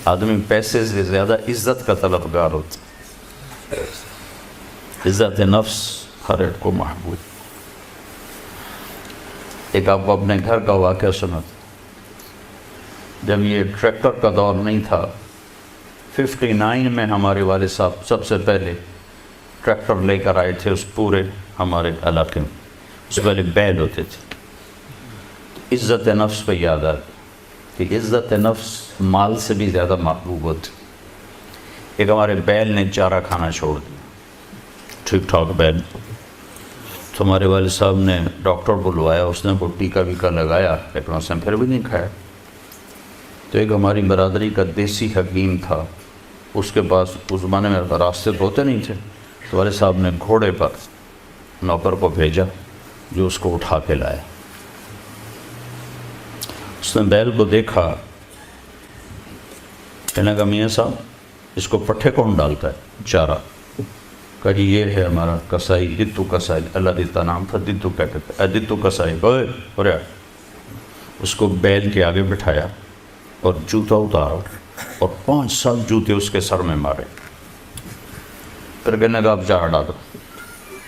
آدمی پیسے سے زیادہ عزت کا طلبگار ہوتا ہے. عزت نفس ہر ایک کو محبوب. ایک آپ کو اپنے گھر کا واقعہ سنا. جب یہ ٹریکٹر کا دور نہیں تھا، 59 میں ہمارے والد صاحب سب سے پہلے ٹریکٹر لے کر آئے تھے اس پورے ہمارے علاقے میں. اس سے پہلے بیل ہوتے تھے. عزت نفس پہ یاد آ کہ عزت نفس مال سے بھی زیادہ محبوب ہوتی. ایک ہمارے بیل نے چارہ کھانا چھوڑ دیا، ٹھیک ٹھاک بیل. تو ہمارے والد صاحب نے ڈاکٹر بلوایا، اس نے وہ ٹیکا ویکا لگایا، لیکن اس نے پھر بھی نہیں کھایا. تو ایک ہماری برادری کا دیسی حکیم تھا، اس کے پاس اس زمانے میں راستے ہوتے نہیں تھے، تو والد صاحب نے گھوڑے پر نوکر کو بھیجا جو اس کو اٹھا کے لایا. اس نے بیل کو دیکھا، کہنے لگا میاں صاحب اس کو پٹھے کون ڈالتا ہے چارہ؟ کہا جی یہ ہے ہمارا کسائی، دتو کسائی، اللہ دیتا نام تھا، دتو کیا کہتے ہیں، دتو کسائی. اور اس کو بیل کے آگے بٹھایا اور جوتا اتارا اور 5 سال جوتے اس کے سر میں مارے. پھر کہنے لگا اب چارہ ڈالو.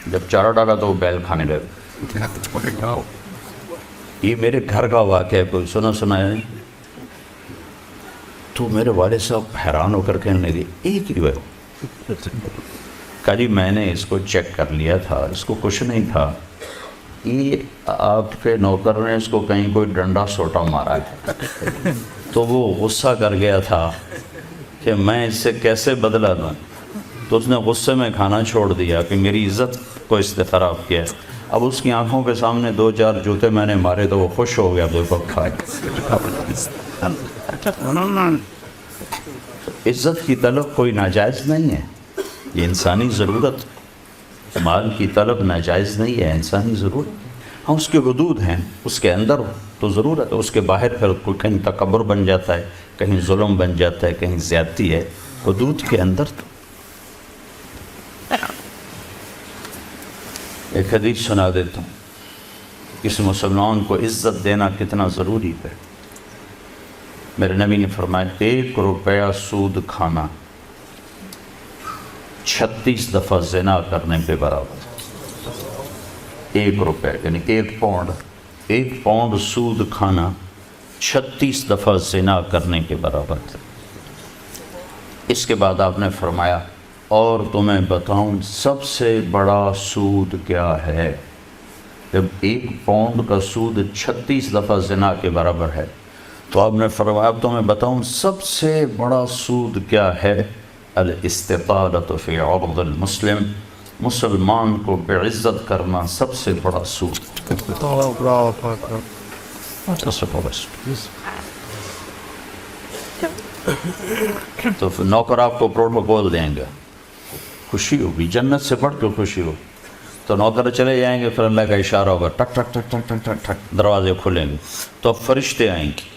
جب چارہ ڈالا تو وہ بیل کھانے لگا. یہ میرے گھر کا واقعہ ہے، کوئی سنایا نہیں. تو میرے والد صاحب حیران ہو کر کہنے لگے ایک ہی ہے. کہا جی میں نے اس کو چیک کر لیا تھا، اس کو کچھ نہیں تھا. یہ آپ کے نوکر نے اس کو کہیں کوئی ڈنڈا سوٹا مارا ہے، تو وہ غصہ کر گیا تھا کہ میں اس سے کیسے بدلہ دوں. تو اس نے غصے میں کھانا چھوڑ دیا کہ میری عزت کو اس نے خراب کیا. اب اس کی آنکھوں کے سامنے 2-4 جوتے میں نے مارے تو وہ خوش ہو گیا. عزت کی طلب کوئی ناجائز نہیں ہے، یہ انسانی ضرورت. مال کی طلب ناجائز نہیں ہے، انسانی ضرورت. ہاں اس کے حدود ہیں، اس کے اندر تو ضرورت ہے، اس کے باہر پھر کوئی کہیں تکبر بن جاتا ہے، کہیں ظلم بن جاتا ہے، کہیں زیادتی ہے. حدود کے اندر تو. ایک حدیث سنا دیتا ہوں، اس مسلمان کو عزت دینا کتنا ضروری ہے. میرے نبی نے فرمایا 1 روپیہ سود کھانا 36 دفعہ زنا کرنے کے برابر. 1 روپیہ یعنی 1 پاؤنڈ سود کھانا 36 دفعہ زنا کرنے کے برابر. اس کے بعد آپ نے فرمایا اور تمہیں بتاؤں سب سے بڑا سود کیا ہے؟ جب 1 پاؤنڈ کا سود 36 دفعہ زنا کے برابر ہے تو آپ نے فرمایا اب تمہیں بتاؤں سب سے بڑا سود کیا ہے؟ الاستطالۃ فی عرض المسلم، مسلمان کو بعزت کرنا سب سے بڑا سود. تو نوکر آپ کو پروٹوکول دیں گے، خوشی ہوگی، جنت سے بڑھ کے خوشی ہو. تو نوکر چلے جائیں گے، پھر اللہ کا اشارہ ہوگا، ٹک ٹک ٹک ٹک ٹک ٹک ٹک دروازے کھلیں گے تو اب فرشتے آئیں گے.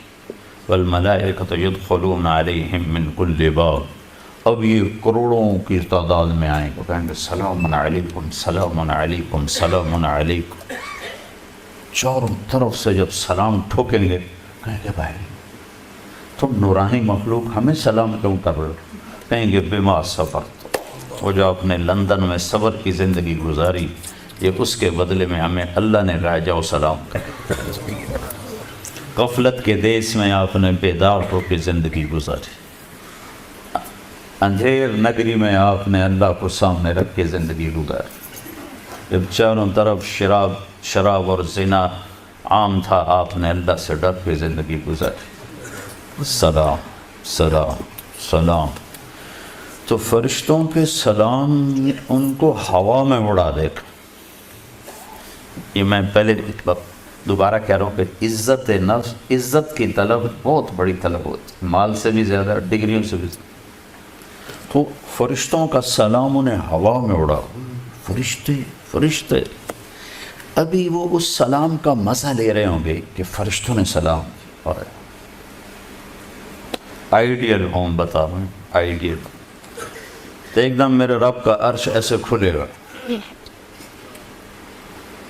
والملائکۃ یدخلون علیہم من کل باب. اب یہ کروڑوں کی تعداد میں آئیں گے، کہیں گے سلام علیکم سلام علیکم سلام علیکم. چاروں طرف سے جب سلام ٹھوکیں گے کہیں گے بھائی تم نورانی مخلوق ہمیں سلام کیوں کر رہے ہو؟ کہیں گے بما صبرت، وہ جو آپ نے لندن میں صبر کی زندگی گزاری، یہ اس کے بدلے میں ہمیں اللہ نے کہا جاؤ سلام کر. غفلت کے دیس میں آپ نے بیدار ہو کے زندگی گزاری، اندھیر نگری میں آپ نے اللہ کو سامنے رکھ کے زندگی گزاری. جب چاروں طرف شراب اور زنا عام تھا آپ نے اللہ سے ڈر کے زندگی گزاری. سلام سلام سلام. تو فرشتوں کے سلام ان کو ہوا میں اڑا دے گا. یہ میں پہلے دوبارہ کہہ رہا ہوں کہ عزت نفس، عزت کی طلب بہت بڑی طلب ہوتی ہے، مال سے بھی زیادہ، ڈگریوں سے بھی زیادہ. تو فرشتوں کا سلام انہیں ہوا میں اڑا. فرشتے ابھی وہ اس سلام کا مزہ لے رہے ہوں گے کہ فرشتوں نے سلام. اور آئیڈیل ہوم بتا رہا ہوں، آئیڈیل. تو ایک دم میرے رب کا عرش ایسے کھلے گا،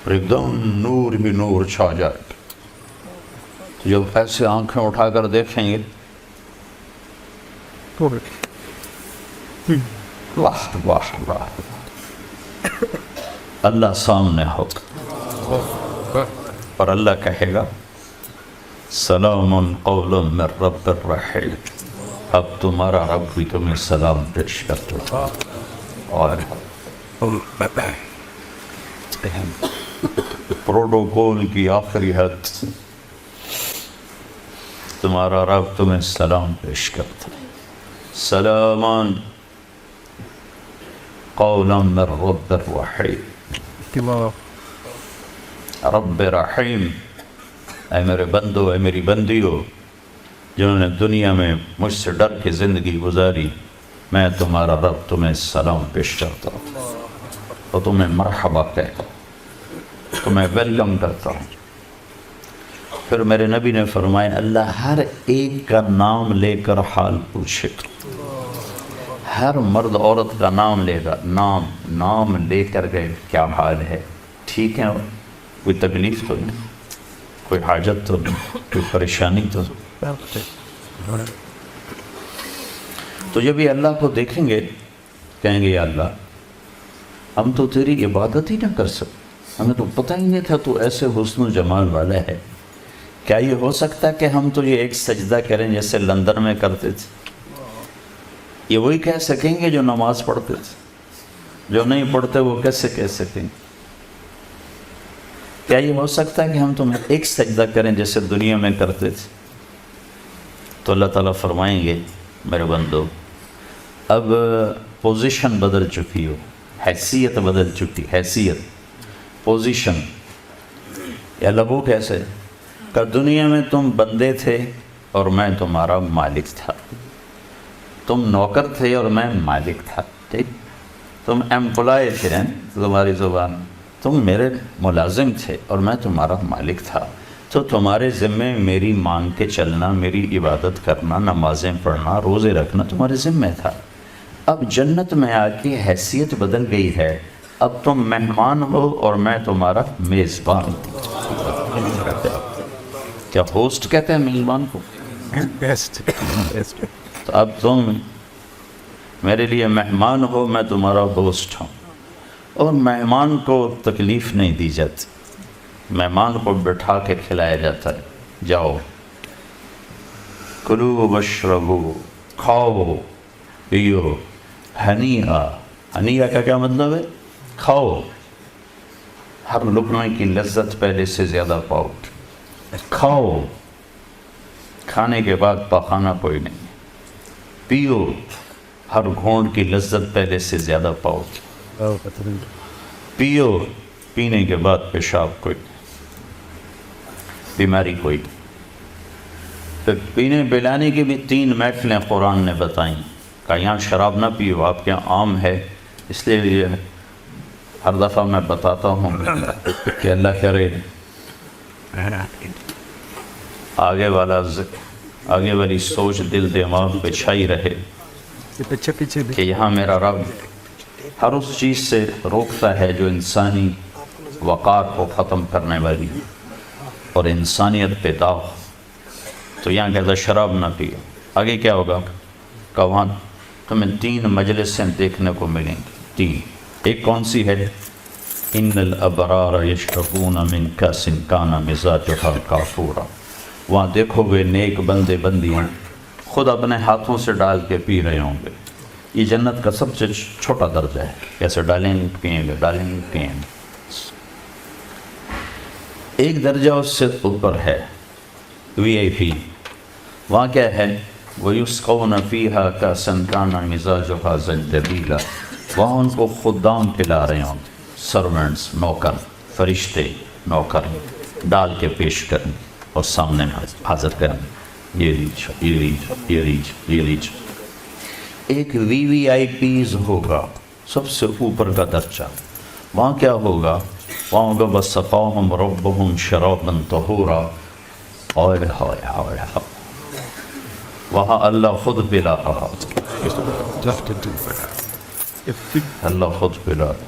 ایک دم نور ہی نور چھا جائے. جب ایسے آنکھیں اٹھا کر دیکھیں گے واہ واہ واہ، اللہ سامنے ہوگا اور اللہ کہے گا سلام قول من رب الرحیم، اب تمہارا رب بھی تمہیں سلام پیش کرتا ہے۔ اور پروٹوکول کی آخری حد، تمہارا رب تمہیں سلام پیش کرتا ہے، سلامان قولا من رب الرحیم، رب رحیم، اے میرے بندو، اے میری بندیو جنہوں نے دنیا میں مجھ سے ڈر کے زندگی گزاری، میں تمہارا رب تمہیں سلام پیش کرتا ہوں اور تمہیں مرحبا کہتا ہوں، تمہیں ویلکم کرتا ہوں۔ پھر میرے نبی نے فرمایا اللہ ہر ایک کا نام لے کر حال پوچھے گا، ہر مرد عورت کا نام لے گا، نام لے کر گئے، کیا حال ہے، ٹھیک ہے، کوئی تکلیف تو نہیں، کوئی حاجت تو نہیں، کوئی پریشانی تو نہیں۔ تو جب یہ اللہ کو دیکھیں گے کہیں گے یا اللہ ہم تو تیری عبادت ہی نہ کر سکتے، ہمیں تو پتہ ہی نہیں تھا تو ایسے حسن و جمال والا ہے، کیا یہ ہو سکتا ہے کہ ہم تو یہ ایک سجدہ کریں جیسے لندن میں کرتے تھے؟ یہ وہی کہہ سکیں گے جو نماز پڑھتے تھے، جو نہیں پڑھتے وہ کیسے کہہ سکیں گے؟ کیا یہ ہو سکتا ہے کہ ہم تمہیں ایک سجدہ کریں جیسے دنیا میں کرتے تھے؟ تو اللہ تعالیٰ فرمائیں گے میرے بندو اب پوزیشن بدل چکی ہو، حیثیت بدل چکی، حیثیت، پوزیشن۔ یا لبو کیسے کہ دنیا میں تم بندے تھے اور میں تمہارا مالک تھا، تم نوکر تھے اور میں مالک تھا، ٹھیک، تم ایمپلائی تھے، تمہاری زبان، تم میرے ملازم تھے اور میں تمہارا مالک تھا، تو تمہارے ذمے میری مانگ کے چلنا، میری عبادت کرنا، نمازیں پڑھنا، روزے رکھنا تمہارے ذمے تھا۔ اب جنت میں آ کے حیثیت بدل گئی ہے، اب تم مہمان ہو اور میں تمہارا میزبان ہوں۔ کیا ہوسٹ کہتے ہیں میزبان کو؟ تو اب تم میرے لیے مہمان ہو، میں تمہارا ہوسٹ ہوں، اور مہمان کو تکلیف نہیں دی جاتی، مہمان کو بٹھا کے کھلایا جاتا ہے، جاؤ کلو واشربو، کھاؤ پیو، ہنیئا، ہنیئا کا کیا مطلب ہے؟ کھاؤ، ہر لقمے کی لذت پہلے سے زیادہ پاؤ، کھاؤ، کھانے کے بعد پاخانہ کوئی نہیں، پیو، ہر گھونٹ کی لذت پہلے سے زیادہ پاؤ، پیو، پینے کے بعد پیشاب کوئی نہیں، بیماری کوئی نہیں۔ پھر پینے پلانے کی بھی 3 محفلیں قرآن نے بتائیں کہ یہاں شراب نہ پیو، آپ کے یہاں عام ہے، اس لیے ہر دفعہ میں بتاتا ہوں کہ اللہ کرے آگے والی سوچ دل دماغ پہ چھائی رہے کہ یہاں میرا رب ہر اس چیز سے روکتا ہے جو انسانی وقار کو ختم کرنے والی اور انسانیت پہ داغ۔ تو یہاں کہتا شراب نہ پیو، آگے کیا ہوگا کہ وہاں تمہیں 3 مجلسیں دیکھنے کو ملیں گی، 3۔ ایک کون سی ہے؟ ان الابرار یشربون من کاس کان مزاجها کافورا، وہاں دیکھو گے نیک بندے بندیاں خود اپنے ہاتھوں سے ڈال کے پی رہے ہوں گے۔ یہ جنت کا سب سے چھوٹا درجہ ہے، کیسے ڈالیں گے پیئیں گے، ڈالیں گے پیئیں گے۔ ایک درجہ اس سے اوپر ہے VIP، وہاں کیا ہے؟ وَيُسْقَوْنَ فِيهَا كَأْسًا كَانَ مِزَاجُهَا زَنْجَبِيلًا، وہاں ان کو خدام پلا رہے ہوں، سرونٹس، نوکر، فرشتے نوکر ڈال کے پیش کریں اور سامنے حاضر کریں، یہ لیج۔ ایک VVIPs ہوگا، سب سے اوپر کا درجہ، وہاں کیا ہوگا؟ وہاں ہوگا وَسَقَاهُمْ رَبُّهُمْ شَرَابًا طَهُورًا، وہاں اللہ خود پلا رہا، اللہ خود پلا رہا۔